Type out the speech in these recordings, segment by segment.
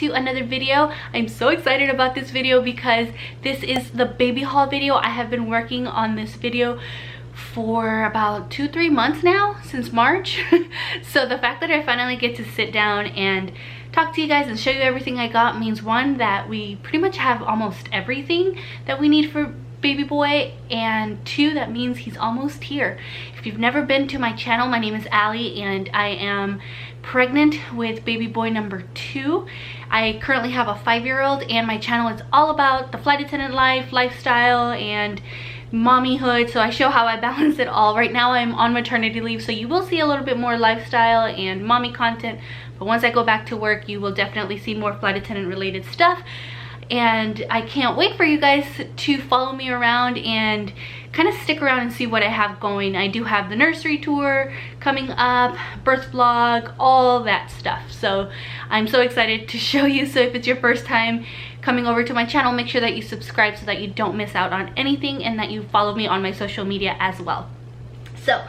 to another video. I'm so excited about this video because this is the baby haul video. I have been working on this video for about 2-3 months now, since March. So the fact that I finally get to sit down and talk to you guys and show you everything I got means, one, that we pretty much have almost everything that we need for baby boy, and two, that means he's almost here. If you've never been to my channel, my name is Allie and I am pregnant with baby boy number 2. I currently have a 5-year-old, and my channel is all about the flight attendant life, lifestyle, and mommyhood. So I show how I balance it all. Right now I'm on maternity leave, so you will see a little bit more lifestyle and mommy content, but once I go back to work, you will definitely see more flight attendant related stuff. And I can't wait for you guys to follow me around and kind of stick around and see what I have going. I do have the nursery tour coming up, birth vlog, all that stuff. So I'm so excited to show you. So if it's your first time coming over to my channel, make sure that you subscribe so that you don't miss out on anything, and that you follow me on my social media as well. So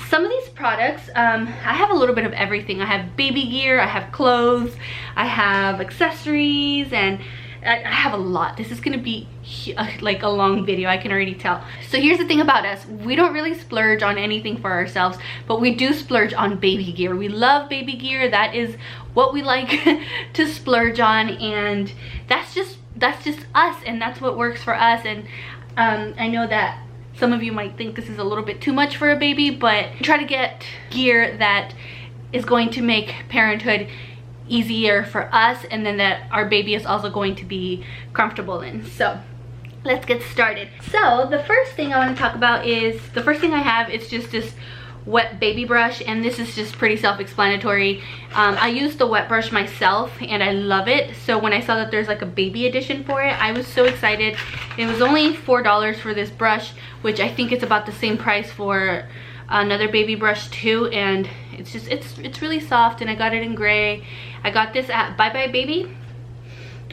some of these products, I have a little bit of everything. I have baby gear, I have clothes, I have accessories, and I have a lot. This is gonna be like a long video, I can already tell. So here's the thing about us. We don't really splurge on anything for ourselves, but we do splurge on baby gear. We love baby gear. That is what we like to splurge on, and that's just us, and that's what works for us. And I know that some of you might think this is a little bit too much for a baby, but try to get gear that is going to make parenthood easier for us, and then that our baby is also going to be comfortable in. So let's get started. So the first thing I want to talk about is, the first thing I have is just this wet baby brush, and this is just pretty self-explanatory. I use the wet brush myself and I love it. So when I saw that there's like a baby edition for it, I was so excited. It was only $4 for this brush, which I think it's about the same price for another baby brush too, and it's just it's really soft, and I got it in gray. I got this at Bye Bye Baby.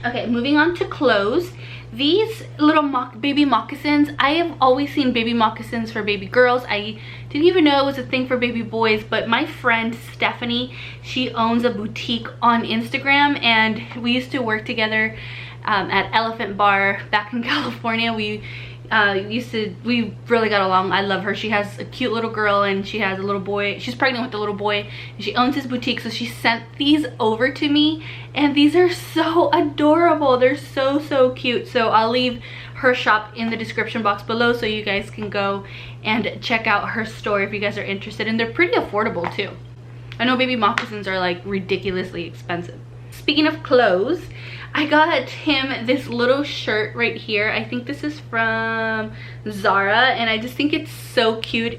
Okay, moving on to clothes. These little baby moccasins, I have always seen baby moccasins for baby girls. I didn't even know it was a thing for baby boys, but my friend Stephanie, she owns a boutique on Instagram, and we used to work together at Elephant Bar back in California. We really got along. I love her. She has a cute little girl, and she has a little boy. She's pregnant with a little boy, and she owns his boutique. So she sent these over to me, and these are so adorable. They're so cute. So I'll leave her shop in the description box below, so you guys can go and check out her store if you guys are interested. And they're pretty affordable too. I know baby moccasins are like ridiculously expensive. Speaking of clothes, I got him this little shirt right here. I think this is from Zara, and I just think it's so cute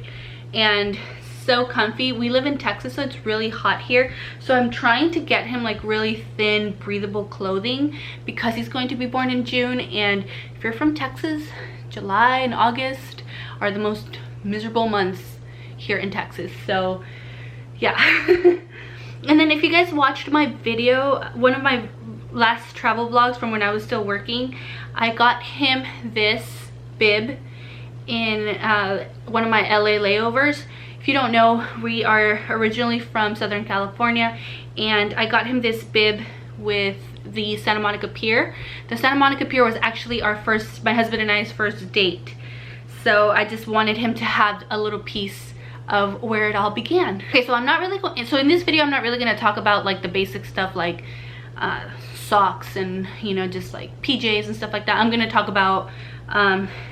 and so comfy. We live in Texas, so it's really hot here. So I'm trying to get him like really thin, breathable clothing because he's going to be born in June. And if you're from Texas, July and August are the most miserable months here in Texas. So yeah. And then if you guys watched my video, one of my last travel vlogs from when I was still working, I got him this bib in one of my LA layovers. If you don't know, we are originally from Southern California, and I got him this bib with the Santa Monica Pier. The Santa Monica Pier was actually my husband and I's first date. So I just wanted him to have a little piece of where it all began. Okay, so in this video I'm not really going to talk about like the basic stuff like socks and, you know, just like PJs and stuff like that. I'm going to talk about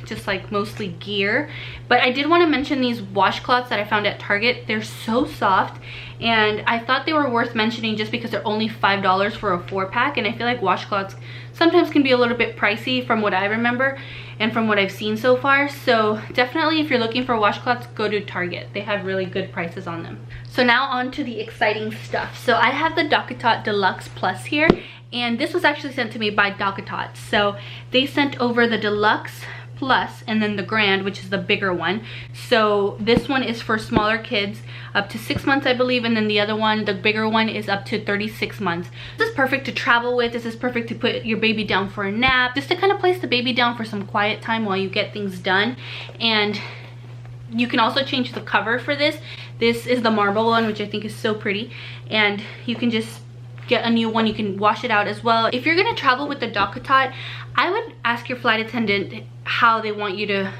just like mostly gear. But I did want to mention these washcloths that I found at Target. They're so soft, and I thought they were worth mentioning just because they're only $5 for a 4-pack, and I feel like washcloths sometimes can be a little bit pricey from what I remember and from what I've seen so far. So definitely, if you're looking for washcloths, go to Target. They have really good prices on them. So now on to the exciting stuff. So I have the DockATot Deluxe Plus here, and this was actually sent to me by DockATot. So they sent over the Deluxe Plus and then the Grand, which is the bigger one. So this one is for smaller kids up to 6 months, I believe, and then the other one, the bigger one, is up to 36 months. This is perfect to travel with. This is perfect to put your baby down for a nap, just to kind of place the baby down for some quiet time while you get things done. And you can also change the cover for this. This is the marble one, which I think is so pretty, and you can just get a new one. You can wash it out as well. If you're gonna travel with the DockATot, I would ask your flight attendant how they want you to,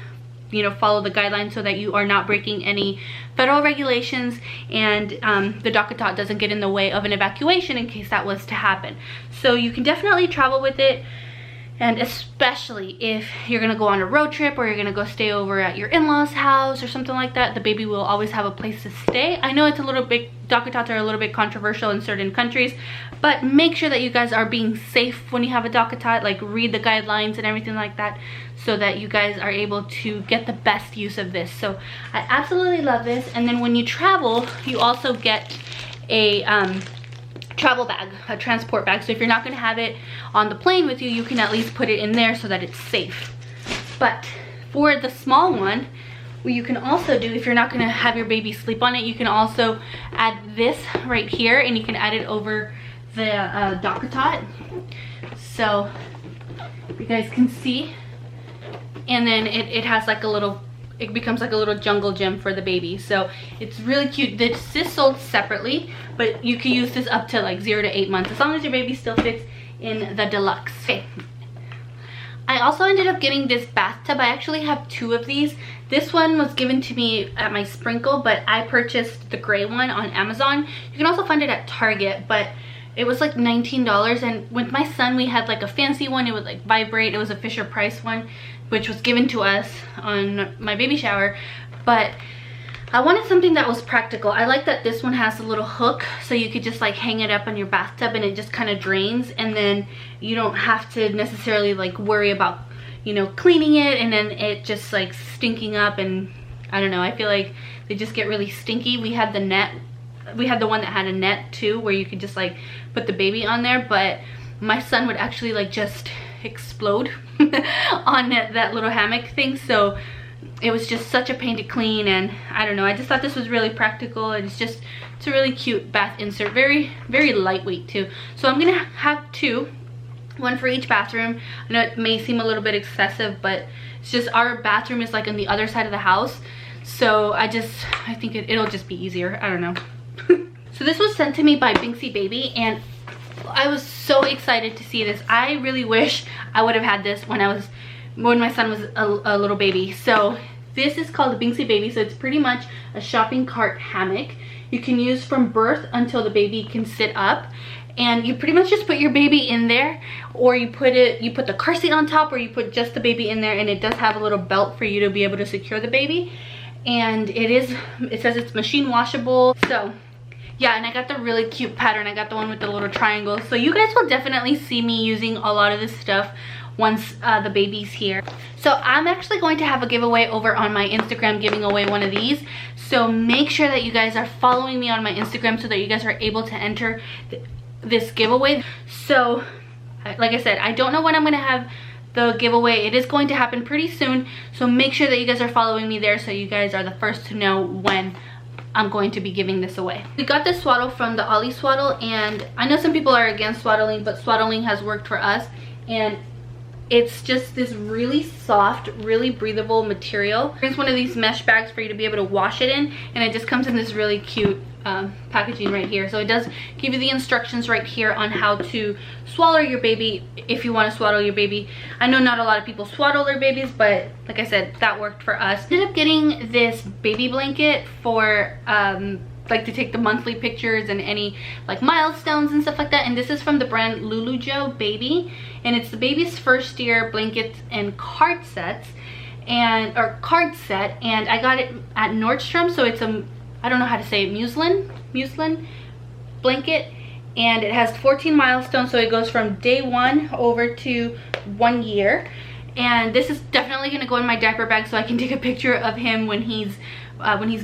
you know, follow the guidelines so that you are not breaking any federal regulations, and the DockATot doesn't get in the way of an evacuation in case that was to happen. So you can definitely travel with it. And especially if you're gonna go on a road trip or you're gonna go stay over at your in-laws house or something like that, the baby will always have a place to stay. I know it's a little bit, DockATots are a little bit controversial in certain countries, but make sure that you guys are being safe when you have a DockATot. Like, read the guidelines and everything like that so that you guys are able to get the best use of this. So I absolutely love this. And then when you travel, you also get a travel bag, a transport bag. So if you're not going to have it on the plane with you, you can at least put it in there so that it's safe. But for the small one, what you can also do, if you're not going to have your baby sleep on it, you can also add this right here, and you can add it over the DockATot, so you guys can see. And then it has like a little, it becomes like a little jungle gym for the baby. So it's really cute. This is sold separately, but you can use this up to like 0 to 8 months, as long as your baby still fits in the deluxe. Okay. I also ended up getting this bathtub. I actually have 2 of these. This one was given to me at my sprinkle, but I purchased the gray one on Amazon. You can also find it at Target, but it was like $19. And with my son, we had like a fancy one. It would like vibrate. It was a Fisher Price one, which was given to us on my baby shower. But I wanted something that was practical. I like that this one has a little hook, so you could just like hang it up on your bathtub and it just kind of drains, and then you don't have to necessarily like worry about, you know, cleaning it and then it just like stinking up. And I don't know, I feel like they just get really stinky. We had the net, we had the one that had a net too, where you could just like put the baby on there, but my son would actually like just explode on that little hammock thing. So it was just such a pain to clean, and I don't know, I just thought this was really practical, and it's a really cute bath insert, very lightweight too. So I'm gonna have 2, one for each bathroom. I know it may seem a little bit excessive, but it's just our bathroom is like on the other side of the house, so I think it'll just be easier. I don't know. So this was sent to me by Binksy Baby, and I was so excited to see this. I really wish I would have had this when my son was a little baby. So this is called the Binksy Baby. So it's pretty much a shopping cart hammock. You can use from birth until the baby can sit up, and you pretty much just put your baby in there, or you put the car seat on top, or you put just the baby in there. And it does have a little belt for you to be able to secure the baby, and it says it's machine washable. So yeah, and I got the really cute pattern. I got the one with the little triangle. So you guys will definitely see me using a lot of this stuff once the baby's here. So I'm actually going to have a giveaway over on my Instagram, giving away one of these. So make sure that you guys are following me on my Instagram so that you guys are able to enter this giveaway. So like I said, I don't know when I'm gonna have the giveaway. It is going to happen pretty soon, so make sure that you guys are following me there so you guys are the first to know when I'm going to be giving this away. We got this swaddle from the Ollie Swaddle, and I know some people are against swaddling, but swaddling has worked for us, and it's just this really soft, really breathable material. It's one of these mesh bags for you to be able to wash it in, and it just comes in this really cute packaging right here. So it does give you the instructions right here on how to swaddle your baby if you want to swaddle your baby. I know not a lot of people swaddle their babies, but like I said, that worked for us. Ended up getting this baby blanket for like to take the monthly pictures and any like milestones and stuff like that. And this is from the brand Lulujo Baby, and it's the baby's first year blankets and card sets, or card set, and I got it at Nordstrom. So it's I don't know how to say it, muslin blanket, and it has 14 milestones, so it goes from day 1 over to 1 year. And this is definitely going to go in my diaper bag so I can take a picture of him when he's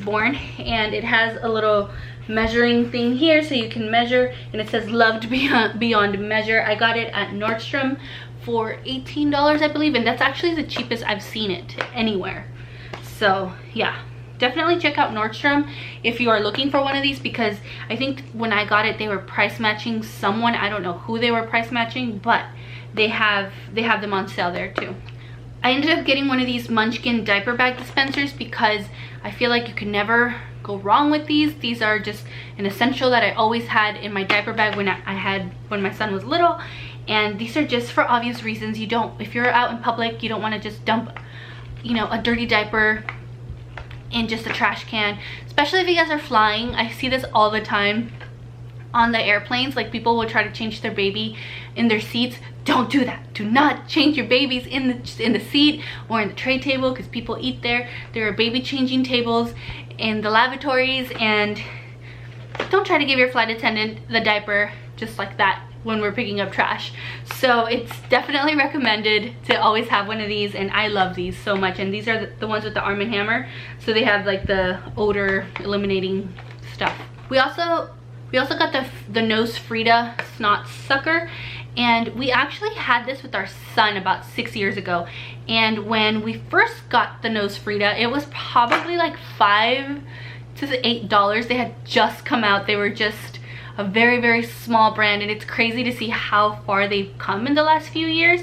born. And it has a little measuring thing here so you can measure, and it says loved beyond measure. I got it at Nordstrom for $18, I believe, and that's actually the cheapest I've seen it anywhere. So yeah, definitely check out Nordstrom if you are looking for one of these, because I think when I got it they were price matching someone. I don't know who they were price matching, but they have them on sale there too. I ended up getting one of these Munchkin diaper bag dispensers because I feel like you can never go wrong with these. These are just an essential that I always had in my diaper bag when my son was little. And these are just for obvious reasons. You don't, if you're out in public, you don't want to just dump, you know, a dirty diaper in just a trash can, especially if you guys are flying. I see this all the time on the airplanes. Like, people will try to change their baby in their seats. Don't do that. Do not change your babies in the seat or in the tray table, because people eat there. There are baby changing tables in the lavatories, and don't try to give your flight attendant the diaper just like that when we're picking up trash. So it's definitely recommended to always have one of these, and I love these so much. And these are the ones with the Arm & Hammer, so they have like the odor eliminating stuff. We also got the Nose Frida snot sucker, and we actually had this with our son about 6 years ago. And when we first got the Nose Frida, it was probably like $5 to $8. They had just come out. They were just a very, very small brand, and it's crazy to see how far they've come in the last few years.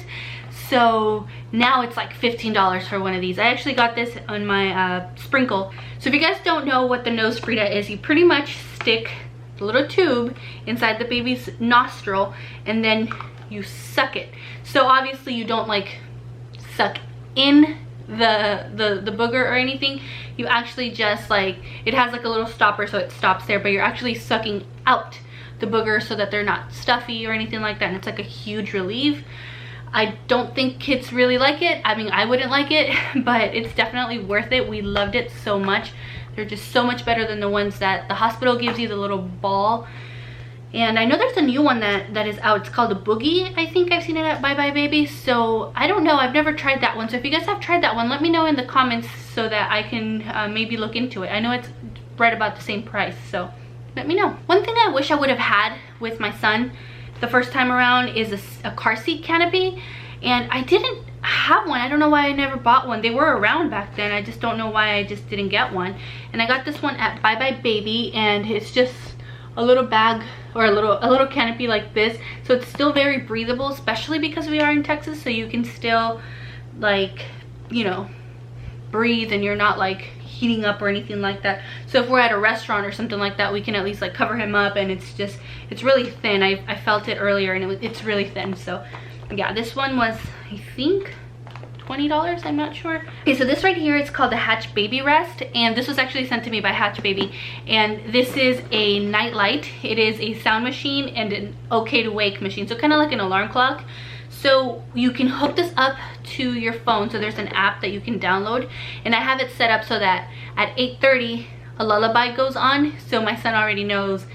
So now it's like $15 for one of these. I actually got this on my sprinkle. So if you guys don't know what the Nose Frida is, you pretty much stick the little tube inside the baby's nostril, and then you suck it. So obviously you don't like suck in the booger or anything. You actually just like, it has like a little stopper so it stops there, but you're actually sucking out the booger so that they're not stuffy or anything like that, and it's like a huge relief. I don't think kids really like it. I mean, I wouldn't like it, but it's definitely worth it. We loved it so much. They're just so much better than the ones that the hospital gives you, the little ball. And I know there's a new one that is out. It's called a Boogie. I think I've seen it at Bye Bye Baby. So I don't know. I've never tried that one. So if you guys have tried that one, let me know in the comments so that I can maybe look into it. I know it's right about the same price, so let me know. One thing I wish I would have had with my son the first time around is a car seat canopy, and I didn't have one. I don't know why I never bought one. They were around back then. I just don't know why I just didn't get one. And I got this one at Bye Bye Baby, and it's just a little bag or a little canopy like this. So it's still very breathable, especially because we are in Texas, so you can still, like, you know, breathe, and you're not like heating up or anything like that. So if we're at a restaurant or something like that, we can at least like cover him up, and it's really thin. I felt it earlier, and it's really thin. So yeah, this one was, I think, $20, I'm not sure. Okay, so this right here is called the Hatch Baby Rest, and this was actually sent to me by Hatch Baby, and this is a night light. It is a sound machine and an okay to wake machine, so kind of like an alarm clock. So you can hook this up to your phone. So there's an app that you can download, and I have it set up so that at 8:30 a lullaby goes on, so my son already knows,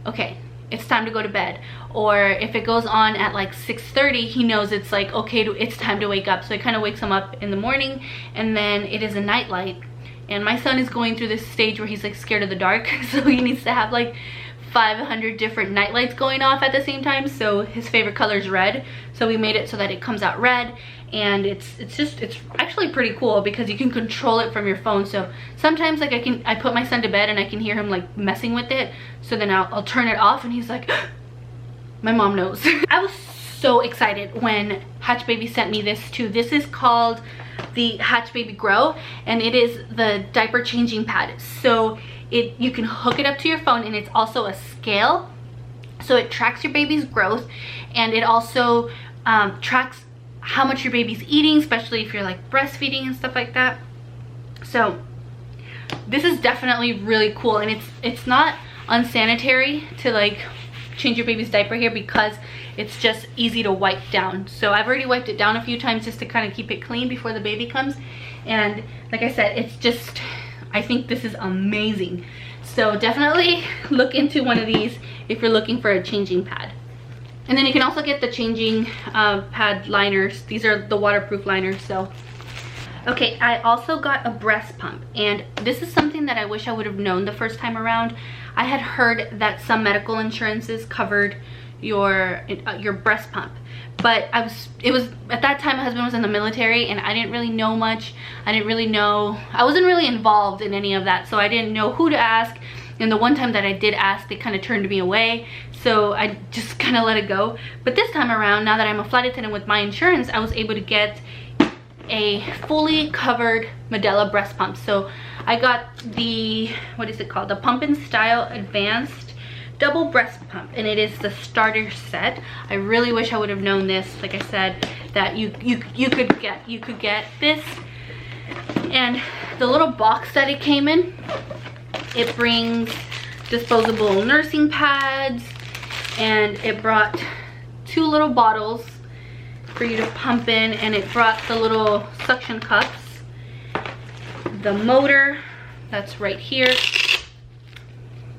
okay, it's time to go to bed. Or if it goes on at like 6:30, he knows it's like, okay, it's time to wake up. So it kind of wakes him up in the morning, and then it is a night light. And my son is going through this stage where he's like scared of the dark, so he needs to have like 500 different night lights going off at the same time. So his favorite color is red, so we made it so that it comes out red, and it's actually pretty cool because you can control it from your phone. So sometimes like I put my son to bed and I can hear him like messing with it, so then I'll turn it off and he's like, my mom knows. I was so excited when Hatch Baby sent me this too. This is called the Hatch Baby Grow, and it is the diaper changing pad. So you can hook it up to your phone, and it's also a scale, so it tracks your baby's growth, and it also tracks how much your baby's eating, especially if you're like breastfeeding and stuff like that. So this is definitely really cool, and it's not unsanitary to like change your baby's diaper here because it's just easy to wipe down. So I've already wiped it down a few times just to kind of keep it clean before the baby comes, and like I said, it's just, I think this is amazing. So definitely look into one of these if you're looking for a changing pad. And then you can also get the changing pad liners. These are the waterproof liners. So okay, I also got a breast pump, and this is something that I wish I would have known the first time around. I had heard that some medical insurances covered your breast pump, but it was at that time my husband was in the military, and I didn't really know much. I wasn't really involved in any of that, so I didn't know who to ask. And the one time that I did ask, they kind of turned me away, so I just kind of let it go. But this time around, now that I'm a flight attendant with my insurance, I was able to get a fully covered Medela breast pump. So I got the, what is it called? The Pump and Style Advanced Double Breast Pump, and it is the starter set. I really wish I would have known this, like I said, that you could get this. And the little box that it came in, it brings disposable nursing pads, and it brought 2 little bottles for you to pump in, and it brought the little suction cups, the motor that's right here,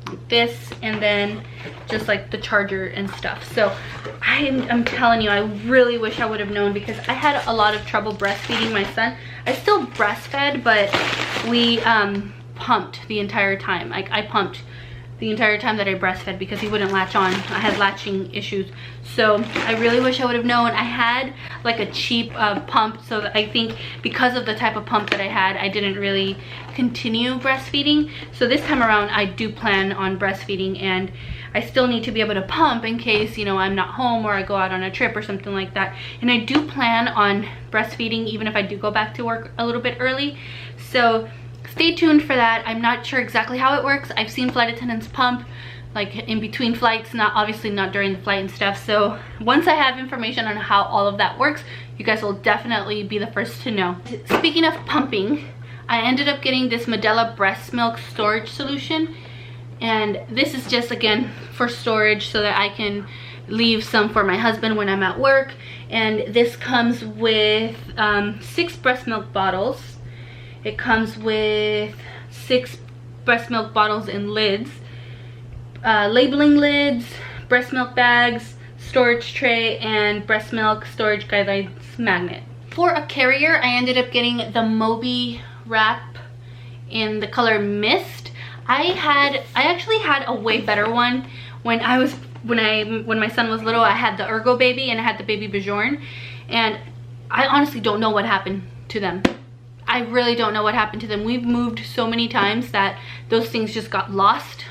like this, and then just like the charger and stuff. So I'm telling you, I really wish I would have known, because I had a lot of trouble breastfeeding my son. I still breastfed, but we pumped the entire time. Like, I pumped the entire time that I breastfed because he wouldn't latch on. I had latching issues. So I really wish I would have known. I had like a cheap pump, so that I think because of the type of pump that I had, I didn't really continue breastfeeding. So this time around, I do plan on breastfeeding, and I still need to be able to pump in case, you know, I'm not home or I go out on a trip or something like that. And I do plan on breastfeeding even if I do go back to work a little bit early. So stay tuned for that. I'm not sure exactly how it works. I've seen flight attendants pump like in between flights, obviously not during the flight and stuff. So once I have information on how all of that works, you guys will definitely be the first to know. Speaking of pumping, I ended up getting this Medela breast milk storage solution, and this is just, again, for storage so that I can leave some for my husband when I'm at work. And this comes with 6 breast milk bottles. It comes with 6 breast milk bottles and lids, labeling lids, breast milk bags, storage tray, and breast milk storage guidelines magnet. For a carrier, I ended up getting the Moby wrap in the color Mist. I actually had a way better one when my son was little. I had the Ergo baby and I had the baby Bjorn, and I honestly don't know what happened to them. I really don't know what happened to them. We've moved so many times that those things just got lost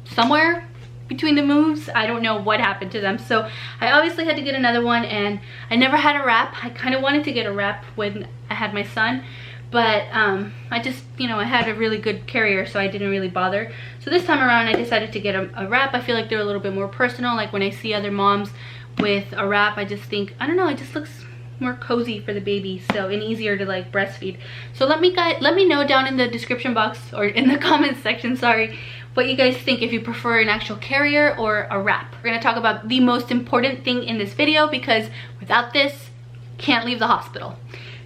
somewhere between the moves. I don't know what happened to them. So I obviously had to get another one, and I never had a wrap. I kind of wanted to get a wrap when I had my son, but I just, you know, I had a really good carrier, so I didn't really bother. So this time around, I decided to get a wrap. I feel like they're a little bit more personal. Like when I see other moms with a wrap, I just think, I don't know, it just looks more cozy for the baby, so, and easier to like breastfeed. So let me know down in the description box, or in the comments section, sorry, what you guys think, if you prefer an actual carrier or a wrap. We're going to talk about the most important thing in this video, because without this, can't leave the hospital.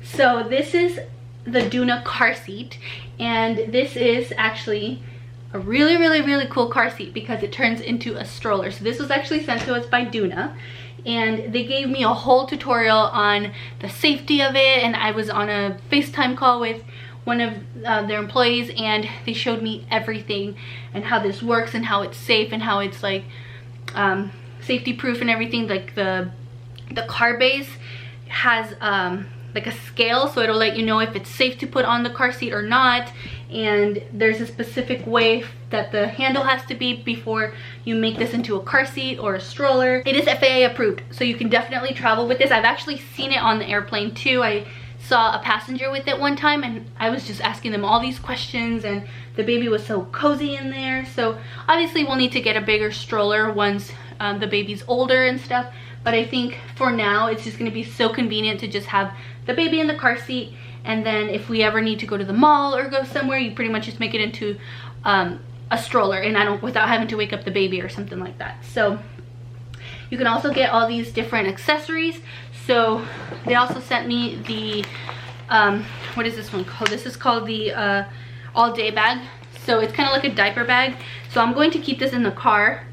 So this is the Duna car seat, and this is actually a really cool car seat because it turns into a stroller. So this was actually sent to us by Duna, and they gave me a whole tutorial on the safety of it, and I was on a FaceTime call with one of their employees, and they showed me everything and how this works and how it's safe and how it's like safety proof and everything. Like the car base has like a scale, so it'll let you know if it's safe to put on the car seat or not, and there's a specific way that the handle has to be before you make this into a car seat or a stroller. It is FAA approved, so you can definitely travel with this. I've actually seen it on the airplane too. I saw a passenger with it one time, and I was just asking them all these questions, and the baby was so cozy in there. So obviously we'll need to get a bigger stroller once the baby's older and stuff, but I think for now it's just going to be so convenient to just have the baby in the car seat, and then if we ever need to go to the mall or go somewhere, you pretty much just make it into a stroller, and without having to wake up the baby or something like that. So you can also get all these different accessories. So they also sent me the what is this one called? This is called the all day bag. So it's kind of like a diaper bag. So I'm going to keep this in the car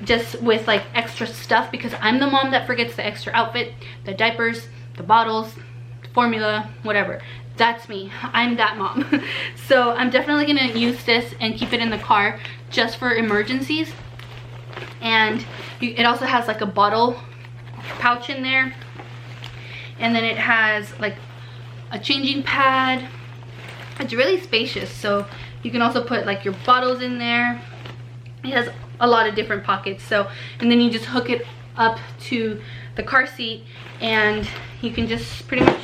just with like extra stuff, because I'm the mom that forgets the extra outfit, the diapers, the bottles, formula, whatever. That's me. I'm that mom. So I'm definitely gonna use this and keep it in the car just for emergencies. And it also has like a bottle pouch in there, and then it has like a changing pad. It's really spacious, so you can also put like your bottles in there. It has a lot of different pockets. So, and then you just hook it up to the car seat, and you can just pretty much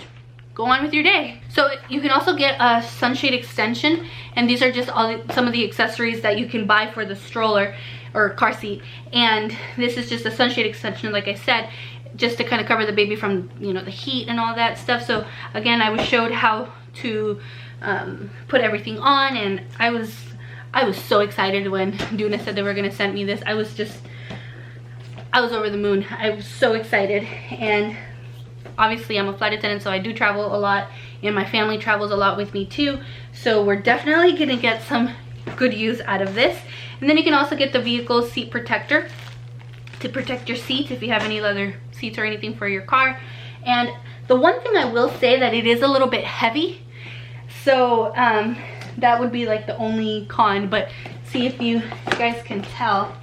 go on with your day. So you can also get a sunshade extension, and these are just some of the accessories that you can buy for the stroller or car seat. And this is just a sunshade extension, like I said, just to kind of cover the baby from, you know, the heat and all that stuff. So again, I was showed how to put everything on, and I was so excited when Duna said they were gonna send me this. I was over the moon. I was so excited. And obviously I'm a flight attendant, so I do travel a lot, and my family travels a lot with me too. So we're definitely gonna get some good use out of this. And then you can also get the vehicle seat protector to protect your seat if you have any leather seats or anything for your car. And the one thing I will say that it is a little bit heavy. So that would be like the only con, but see if you guys can tell,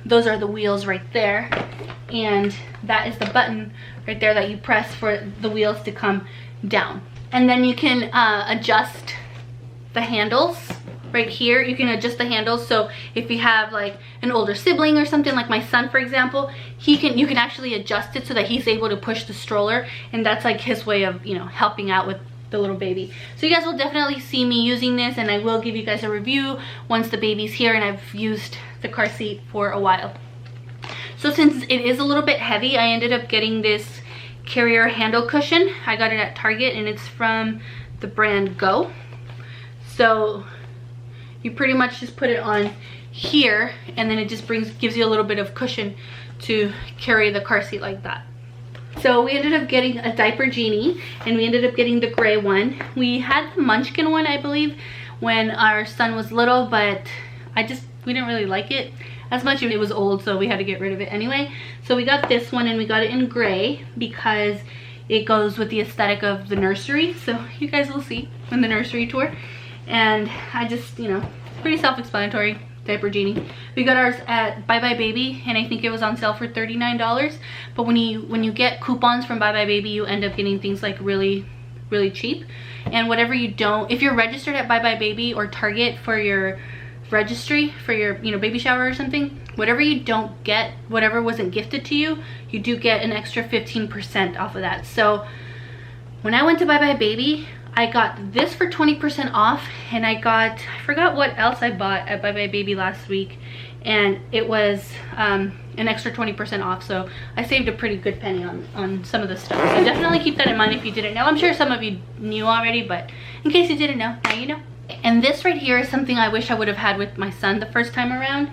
those are the wheels right there, and that is the button right there that you press for the wheels to come down. And then you can adjust the handles right here. You can adjust the handles, so if you have like an older sibling or something, like my son for example, you can actually adjust it so that he's able to push the stroller, and that's like his way of, you know, helping out with the little baby. So you guys will definitely see me using this, and I will give you guys a review once the baby's here and I've used the car seat for a while. So since it is a little bit heavy, I ended up getting this carrier handle cushion. I got it at Target, and it's from the brand Go. So you pretty much just put it on here, and then it just gives you a little bit of cushion to carry the car seat like that. So we ended up getting a diaper genie, and we ended up getting the gray one. We had the munchkin one, I believe, when our son was little, but we didn't really like it as much. It was old, so we had to get rid of it anyway. So we got this one, and we got it in gray because it goes with the aesthetic of the nursery. So you guys will see in the nursery tour. And I just, you know, pretty self-explanatory. Diaper genie. We got ours at Bye Bye Baby, and I think it was on sale for $39. But when you get coupons from Bye Bye Baby, you end up getting things like really cheap. And whatever you don't, if you're registered at Bye Bye Baby or Target for your registry for your, you know, baby shower or something, whatever you don't get, whatever wasn't gifted to you, you do get an extra 15% off of that. So when I went to Bye Bye Baby, I got this for 20% off, and I forgot what else I bought at Bye Bye Baby last week, and it was an extra 20% off. So I saved a pretty good penny on some of the stuff. So definitely keep that in mind if you didn't know. I'm sure some of you knew already, but in case you didn't know, now you know. And this right here is something I wish I would have had with my son the first time around.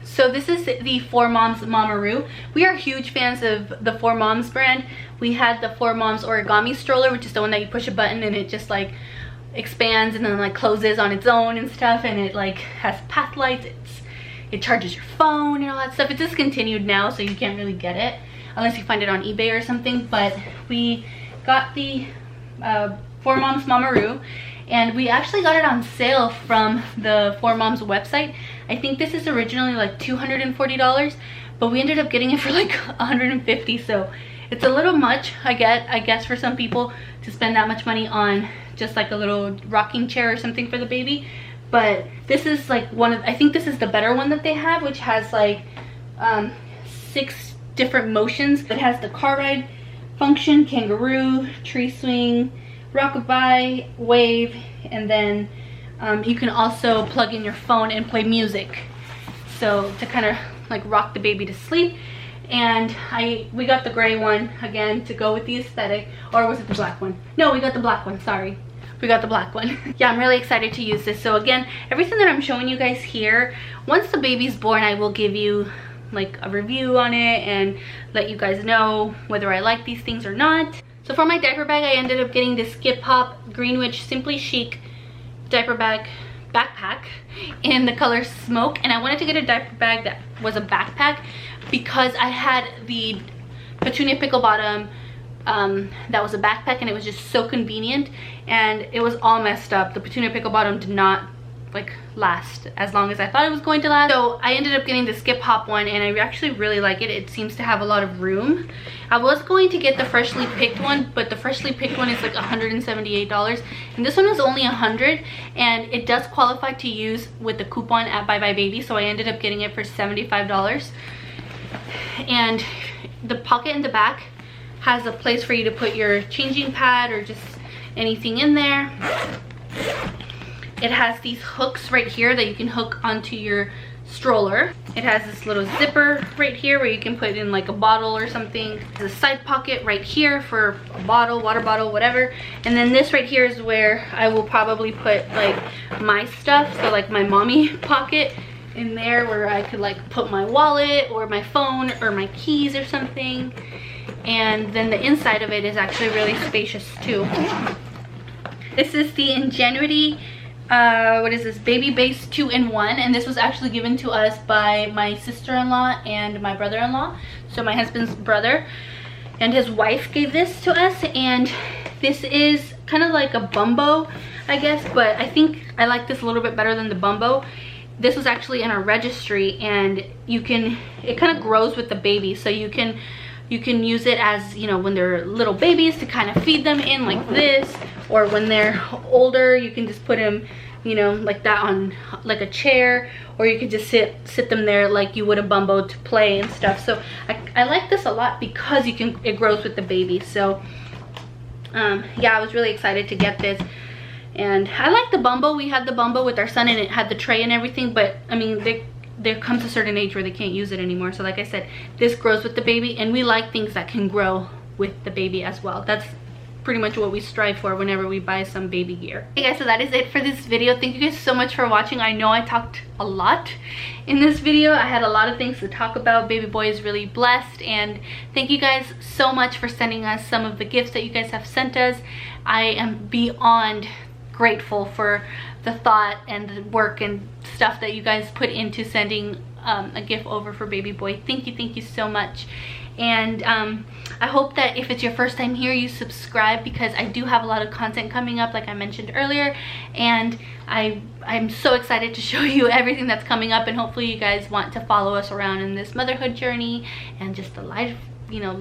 So this is the 4Moms Mamaroo. We are huge fans of the 4Moms brand. We had the 4Moms origami stroller, which is the one that you push a button and it just like expands and then like closes on its own and stuff, and it like has path lights. It charges your phone and all that stuff. It's discontinued now, so you can't really get it unless you find it on eBay or something. But we got the 4Moms Mamaroo, and we actually got it on sale from the 4Moms website. I think this is originally like $240, but we ended up getting it for like $150. So it's a little much, I guess, for some people to spend that much money on just like a little rocking chair or something for the baby. But this is like I think this is the better one that they have, which has like 6 different motions. It has the car ride function, kangaroo, tree swing, rockabye, wave, and then you can also plug in your phone and play music, so to kind of like rock the baby to sleep. And we got the gray one again to go with the aesthetic. Or was it the black one? No, we got the black one, sorry. We got the black one. Yeah, I'm really excited to use this. So again, everything that I'm showing you guys here, once the baby's born, I will give you like a review on it and let you guys know whether I like these things or not. So for my diaper bag, I ended up getting this Skip Hop Greenwich Simply Chic diaper bag backpack in the color Smoke. And I wanted to get a diaper bag that was a backpack because I had the Petunia Pickle Bottom that was a backpack, and it was just so convenient, and it was all messed up. The Petunia Pickle Bottom did not like last as long as I thought it was going to last. So I ended up getting the Skip Hop one, and I actually really like it. It seems to have a lot of room. I was going to get the Freshly Picked one, but the Freshly Picked one is like $178, and this one was only $100, and it does qualify to use with the coupon at Bye Bye Baby, so I ended up getting it for $75. And the pocket in the back has a place for you to put your changing pad or just anything in there. It has these hooks right here that you can hook onto your stroller. It has this little zipper right here where you can put in like a bottle or something. There's a side pocket right here for a bottle, water bottle, whatever. And then this right here is where I will probably put like my stuff, so like my mommy pocket in there, where I could like put my wallet or my phone or my keys or something. And then the inside of it is actually really spacious too. This is the Ingenuity what is this, baby base 2-in-1, and this was actually given to us by my sister-in-law and my brother-in-law. So my husband's brother and his wife gave this to us, and this is kind of like a Bumbo, I guess, but I think I like this a little bit better than the Bumbo. This was actually in our registry, and it kind of grows with the baby, so you can use it as, you know, when they're little babies to kind of feed them in like this, or when they're older you can just put them, you know, like that on like a chair, or you could just sit them there like you would a Bumbo to play and stuff. So I like this a lot because it grows with the baby. So yeah, I was really excited to get this. And I like the Bumbo. We had the Bumbo with our son and it had the tray and everything, but I mean there comes a certain age where they can't use it anymore. So like I said, this grows with the baby, and we like things that can grow with the baby as well. That's pretty much what we strive for whenever we buy some baby gear. Okay guys, so that is it for this video. Thank you guys so much for watching. I know I talked a lot in this video. I had a lot of things to talk about. Baby boy is really blessed, and thank you guys so much for sending us some of the gifts that you guys have sent us. I am beyond grateful for the thought and the work and stuff that you guys put into sending a gift over for baby boy. Thank you so much. And I hope that if it's your first time here, you subscribe, because I do have a lot of content coming up like I mentioned earlier, and I'm so excited to show you everything that's coming up. And hopefully you guys want to follow us around in this motherhood journey and just the life, you know,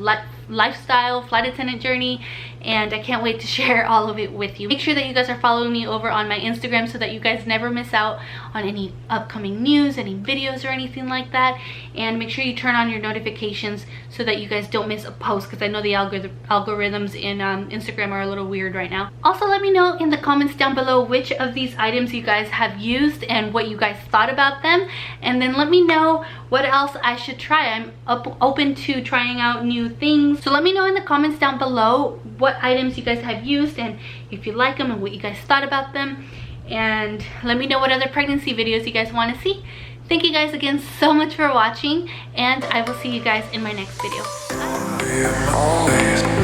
lifestyle flight attendant journey, and I can't wait to share all of it with you. Make sure that you guys are following me over on my Instagram so that you guys never miss out on any upcoming news, any videos or anything like that. And make sure you turn on your notifications so that you guys don't miss a post, because I know the algorithms in Instagram are a little weird right now. Also, let me know in the comments down below which of these items you guys have used and what you guys thought about them, and then let me know what else I should try. I'm open to trying out new things. So let me know in the comments down below what items you guys have used and if you like them and what you guys thought about them. And let me know what other pregnancy videos you guys want to see. Thank you guys again so much for watching, and I will see you guys in my next video. Bye.